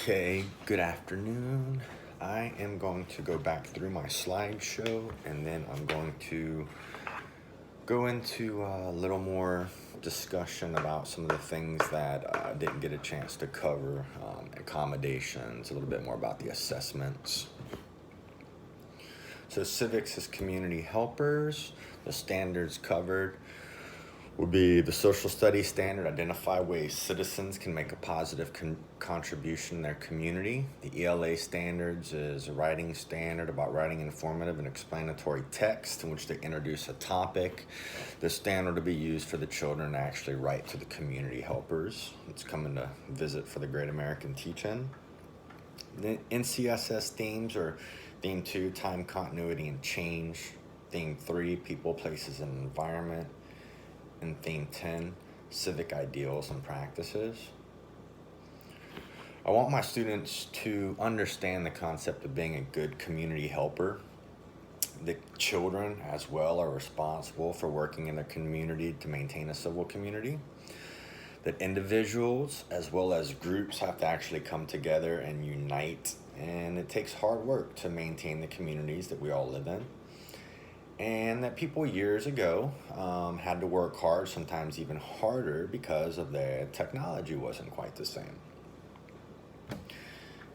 Okay, good afternoon. I am going to go back through my slideshow and then I'm going to go into a little more discussion about some of the things that I didn't get a chance to cover, accommodations, a little bit more about the assessments. So civics is community helpers. The standards covered would be the social studies standard, identify ways citizens can make a positive contribution in their community. The ELA standards is a writing standard about writing informative and explanatory text in which they introduce a topic. The standard to be used for the children to actually write to the community helpers. It's coming to visit for the Great American Teach-In. The NCSS themes are Theme 2, time, continuity, and change. Theme 3, people, places, and environment. And Theme 10, civic ideals and practices. I want my students to understand the concept of being a good community helper. The children as well are responsible for working in their community to maintain a civil community. That individuals as well as groups have to actually come together and unite, and it takes hard work to maintain the communities that we all live in. And that people years ago had to work hard, sometimes even harder, because of the technology wasn't quite the same.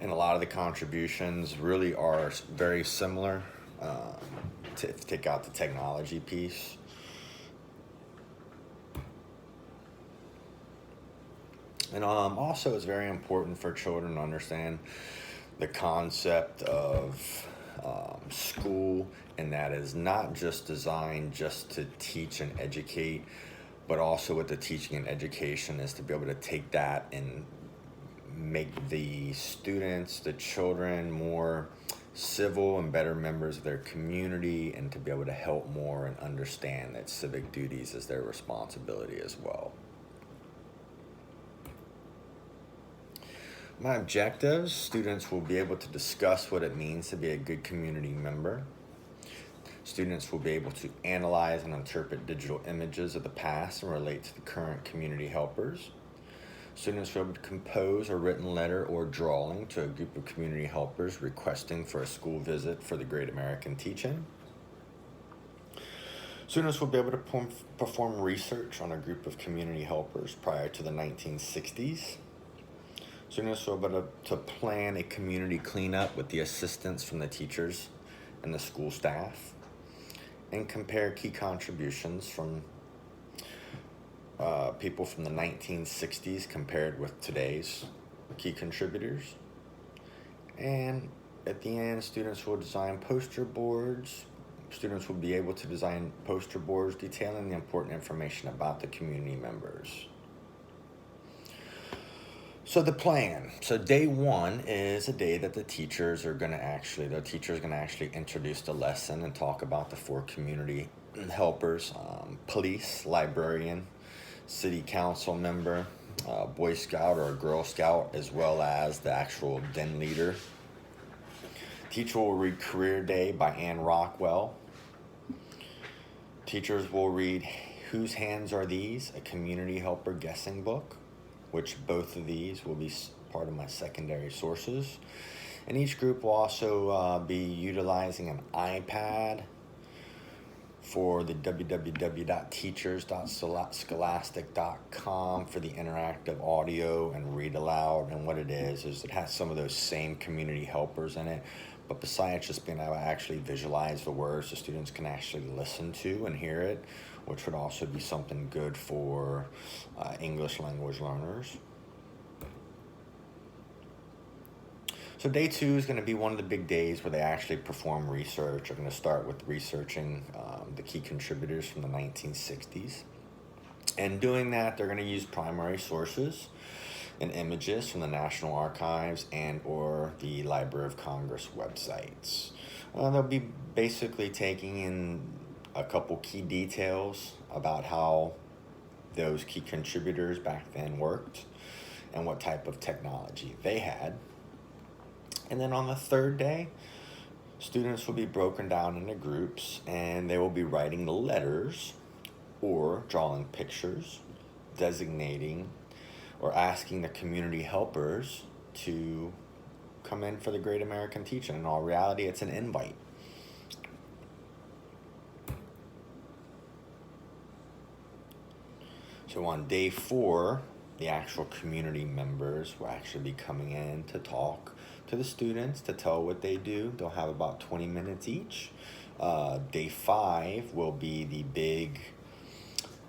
And a lot of the contributions really are very similar, to take out the technology piece. And also it's very important for children to understand the concept of school, and that is not just designed just to teach and educate, but also with the teaching and education is to be able to take that and make the students, the children, more civil and better members of their community, and to be able to help more and understand that civic duties is their responsibility as well. My objectives: students will be able to discuss what it means to be a good community member. Students will be able to analyze and interpret digital images of the past and relate to the current community helpers. Students will be able to compose a written letter or drawing to a group of community helpers requesting for a school visit for the Great American Teach-In. Students will be able to perform research on a group of community helpers prior to the 1960s. Students will be able to plan a community cleanup with the assistance from the teachers and the school staff, and compare key contributions from people from the 1960s compared with today's key contributors. And at the end, students will design poster boards. Students will be able to design poster boards detailing the important information about the community members. So the plan. So day one is a day that the teachers are going to actually introduce the lesson and talk about the 4 community helpers: police, librarian, city council member, Boy Scout or Girl Scout, as well as the actual den leader. Teacher will read Career Day by Anne Rockwell. Teachers will read Whose Hands Are These? A Community Helper Guessing Book, which both of these will be part of my secondary sources. And each group will also be utilizing an iPad for the www.teachers.scholastic.com for the interactive audio and read aloud. And what it is it has some of those same community helpers in it, but besides just being able to actually visualize the words, the students can actually listen to and hear it, which would also be something good for English language learners. So day 2 is going to be one of the big days where they actually perform research. They're going to start with researching the key contributors from the 1960s. And doing that, they're going to use primary sources and images from the National Archives and or the Library of Congress websites. They'll be basically taking in a couple key details about how those key contributors back then worked and what type of technology they had. And then on the 3rd day, students will be broken down into groups, and they will be writing letters or drawing pictures, designating or asking the community helpers to come in for the Great American Teach-In. In all reality, it's an invite. So on day 4, the actual community members will actually be coming in to talk to the students, to tell what they do. They'll have about 20 minutes each. Day 5 will be the big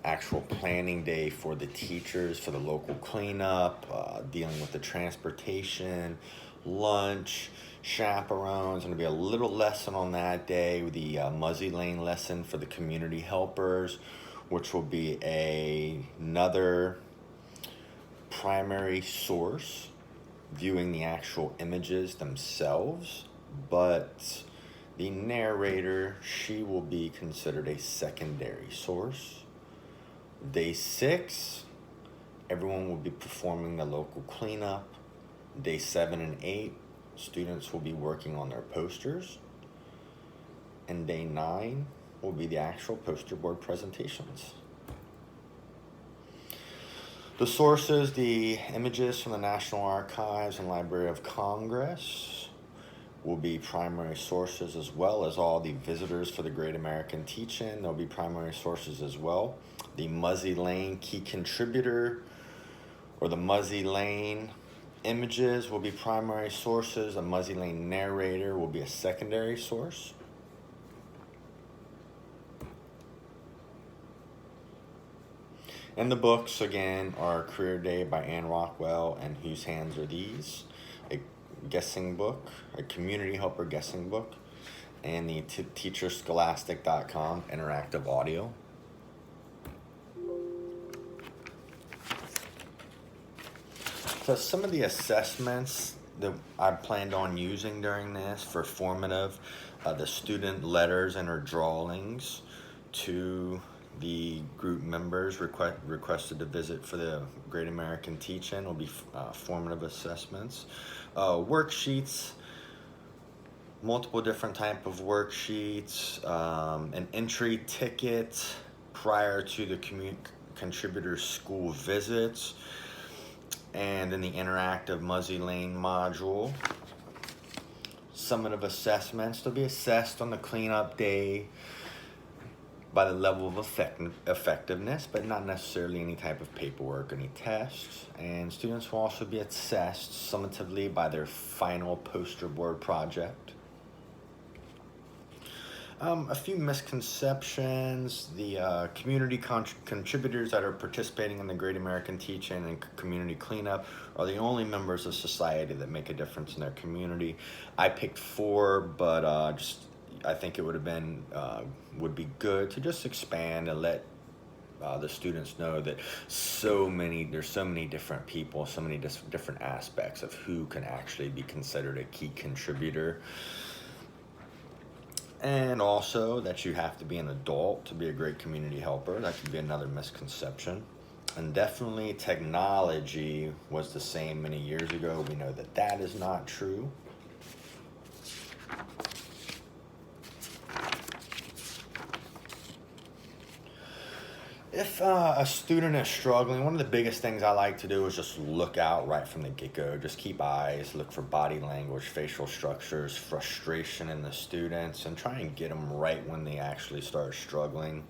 actual planning day for the teachers, for the local cleanup, dealing with the transportation, lunch, chaperones. Going to be a little lesson on that day, the Muzzy Lane lesson for the community helpers, which will be another primary source viewing the actual images themselves, but the narrator, she will be considered a secondary source. Day 6, everyone will be performing the local cleanup. Day 7 and 8, students will be working on their posters. And day 9 will be the actual poster board presentations. The sources, the images from the National Archives and Library of Congress will be primary sources, as well as all the visitors for the Great American Teach-In. There'll be primary sources as well. The Muzzy Lane key contributor, or the Muzzy Lane images, will be primary sources. The Muzzy Lane narrator will be a secondary source. And the books, again, are Career Day by Anne Rockwell and Whose Hands Are These? A guessing book, a community helper guessing book, and the teacherscholastic.com interactive audio. So some of the assessments that I planned on using during this for formative, the student letters and or drawings to the group members requested to visit for the Great American Teach-In will be formative assessments. Worksheets, multiple different type of worksheets, an entry ticket prior to the contributor school visits, and in the interactive Muzzy Lane module, summative assessments. They'll be assessed on the cleanup day by the level of effectiveness, but not necessarily any type of paperwork, any tests. And students will also be assessed summatively by their final poster board project. A few misconceptions. The community contributors that are participating in the Great American Teach-In and community cleanup are the only members of society that make a difference in their community. I picked 4, but I think it would be good to just expand and let the students know that there's so many different people, so many different aspects of who can actually be considered a key contributor. And also that you have to be an adult to be a great community helper. That could be another misconception. And definitely technology was the same many years ago. We know that that is not true. If a student is struggling, one of the biggest things I like to do is just look out right from the get-go. Just keep eyes, look for body language, facial structures, frustration in the students, and try and get them right when they actually start struggling.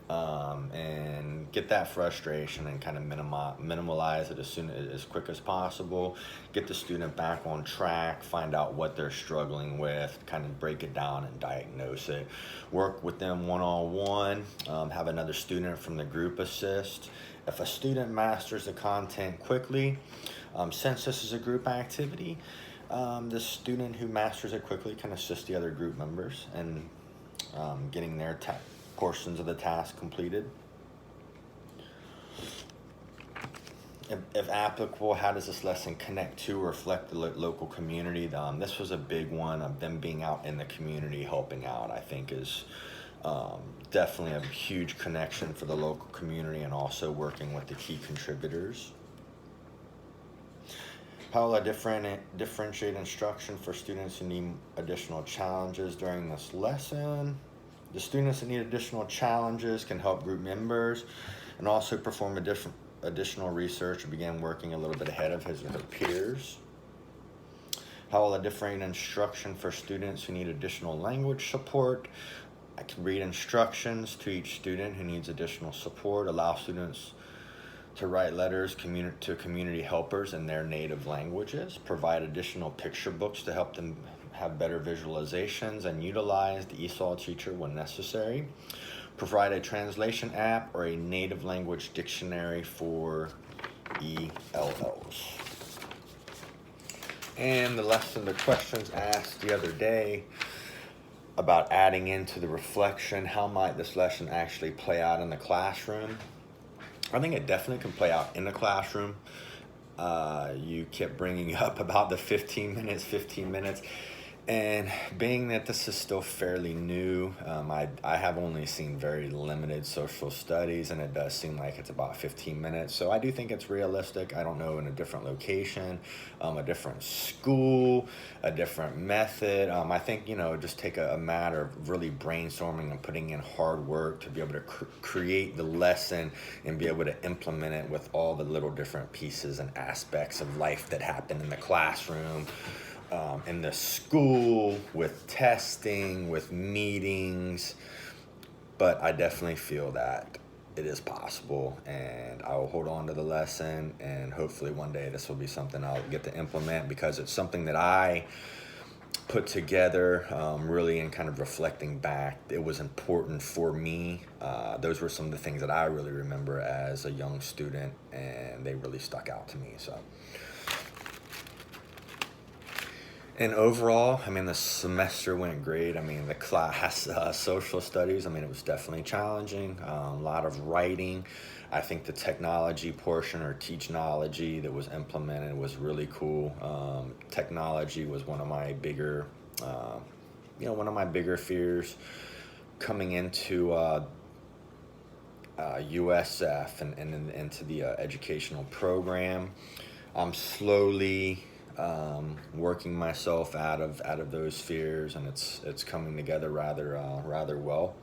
And get that frustration and kind of minimalize it as quick as possible. Get the student back on track, find out what they're struggling with, kind of break it down and diagnose it. Work with them one-on-one, have another student from the group assist. If a student masters the content quickly, since this is a group activity, the student who masters it quickly can assist the other group members in getting their portions of the task completed. If applicable, how does this lesson connect to or reflect the local community? This was a big one of them being out in the community helping out. I think is definitely a huge connection for the local community, and also working with the key contributors. How will I differentiate instruction for students who need additional challenges during this lesson? The students that need additional challenges can help group members and also perform additional research and begin working a little bit ahead of his or her peers. How will I differentiate instruction for students who need additional language support? I can read instructions to each student who needs additional support, allow students to write letters to community helpers in their native languages, provide additional picture books to help them have better visualizations, and utilize the ESOL teacher when necessary, provide a translation app or a native language dictionary for ELLs. And the questions asked the other day about adding into the reflection, how might this lesson actually play out in the classroom? I think it definitely can play out in the classroom. You kept bringing up about the 15 minutes. And being that this is still fairly new, I have only seen very limited social studies, and it does seem like it's about 15 minutes. So I do think it's realistic. I don't know, in a different location, a different school, a different method. I think, just take a matter of really brainstorming and putting in hard work to be able to create the lesson and be able to implement it with all the little different pieces and aspects of life that happen in the classroom. In the school, with testing, with meetings, but I definitely feel that it is possible, and I will hold on to the lesson, and hopefully one day this will be something I'll get to implement, because it's something that I put together really in kind of reflecting back. It was important for me. Those were some of the things that I really remember as a young student, and they really stuck out to me. So. And overall, the semester went great. The class, social studies, it was definitely challenging. A lot of writing. I think the technology portion, or Teachnology, that was implemented was really cool. Technology was one of my bigger, fears coming into USF and into the educational program. I'm slowly working myself out of those fears, and it's coming together rather well.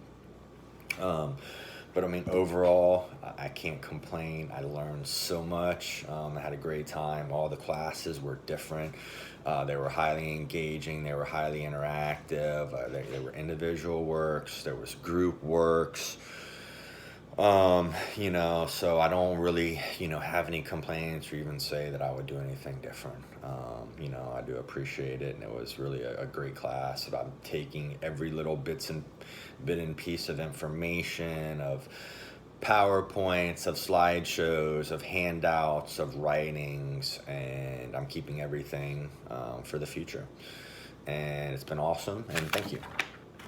But overall, I can't complain. I learned so much. I had a great time. All the classes were different. They were highly engaging. They were highly interactive. They were individual works. There was group works. So I don't really, have any complaints or even say that I would do anything different. I do appreciate it, and it was really a great class that I'm taking every little bit and piece of information, of PowerPoints, of slideshows, of handouts, of writings, and I'm keeping everything for the future. And it's been awesome, and thank you.